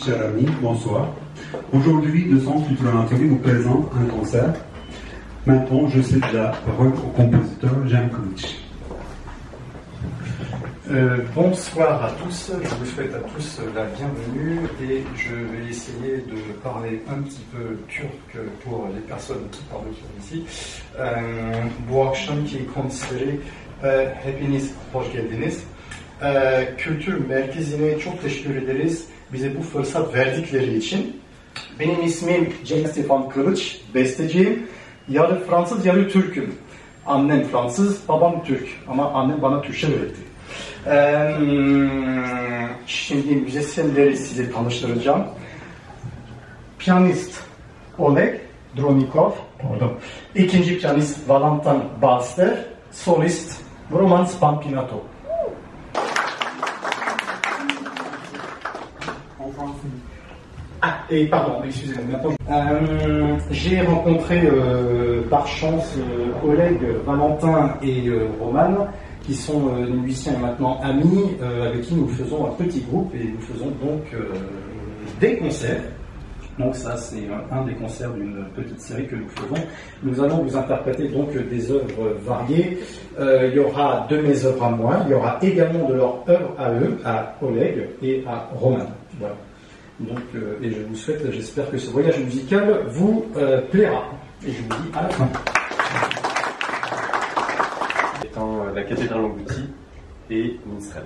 Chers amis, bonsoir. Aujourd'hui, le Centre culturel Anthony vous présente un concert. Maintenant, je cède la parole au compositeur Jankovic. Bonsoir à tous, je vous souhaite à tous la bienvenue et je vais essayer de parler un petit peu turc pour les personnes qui parlent turc ici. Bu akşamki konseri hepiniz hoş geldiniz. Kültür Merkezi'ne çok teşekkür ederiz bize bu fırsat verdikleri için. Benim ismim Cengiz Stefan Kılıç, besteciyim. Yarı Fransız, yarı Türk'üm. Annem Fransız, babam Türk ama annem bana Türkçe öğretti. Şimdi müzisyenleri size tanıştıracağım. Piyanist Oleg Dronikov, ikinci piyanist Valentin Baster, solist Roman Spampinato. Pardon, excusez-moi. J'ai rencontré par chance Oleg, Valentin et Roman, qui sont des musiciens maintenant amis, avec qui nous faisons un petit groupe et nous faisons donc des concerts. Donc ça, c'est un des concerts d'une petite série que nous faisons. Nous allons vous interpréter donc des œuvres variées. Il y aura de mes œuvres à moi, il y aura également de leurs œuvres à eux, à Oleg et à Roman. Voilà. Donc, et je vous souhaite, j'espère que ce voyage musical vous plaira. Et je vous dis à la fin. Étant la cathédrale engloutie et Minstrels.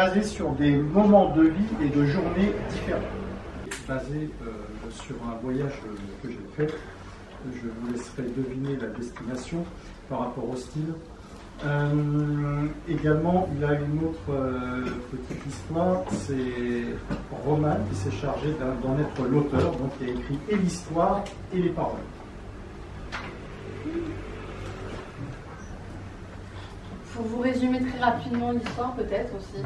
basé sur des moments de vie et de journées différents. Basé sur un voyage que j'ai fait, je vous laisserai deviner la destination par rapport au style. Également, il y a une autre petite histoire, c'est Roman qui s'est chargé d'en être l'auteur, donc il a écrit et l'histoire et les paroles. Pour vous résumer très rapidement l'histoire, peut-être aussi,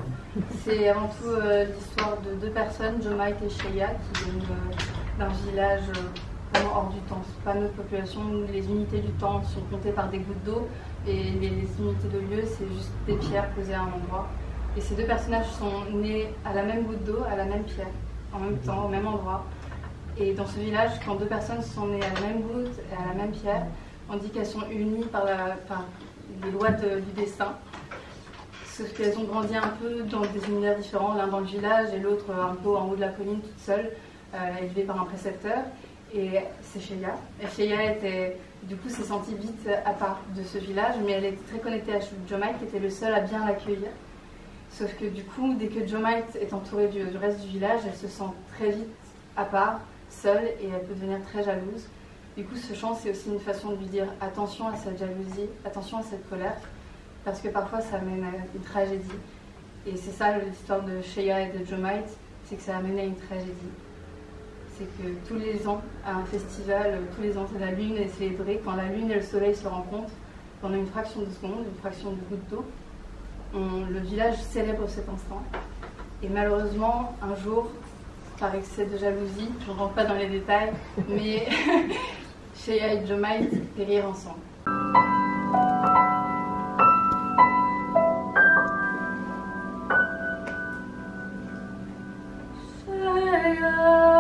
c'est avant tout l'histoire de deux personnes, Jomite et Sheya, qui viennent d'un village vraiment hors du temps. C'est pas notre population où les unités du temps sont comptées par des gouttes d'eau et les unités de lieu, c'est juste des pierres posées à un endroit. Et ces deux personnages sont nés à la même goutte d'eau, à la même pierre, en même temps, au même endroit. Et dans ce village, quand deux personnes sont nées à la même goutte et à la même pierre, on dit qu'elles sont unies par les lois du destin. Sauf qu'elles ont grandi un peu dans des univers différents, l'un dans le village et l'autre un peu en haut de la colline, toute seule, élevée par un précepteur. Et c'est Sheya. Et Sheya s'est sentie vite à part de ce village, mais elle était très connectée à Jomite, qui était le seul à bien l'accueillir. Sauf que du coup, dès que Jomite est entourée du reste du village, elle se sent très vite à part, seule, et elle peut devenir très jalouse. Du coup, ce chant, c'est aussi une façon de lui dire attention à cette jalousie, attention à cette colère, parce que parfois ça mène à une tragédie. Et c'est ça l'histoire de Sheya et de Jomite, c'est que ça a mené à une tragédie. C'est que tous les ans, à un festival, tous les ans, la lune est célébrée. Quand la lune et le soleil se rencontrent, pendant une fraction de seconde, une fraction de goutte d'eau, le village célèbre cet instant. Et malheureusement, un jour, par excès de jalousie, je ne rentre pas dans les détails, mais Sheya et Jomite périrent ensemble. Sheya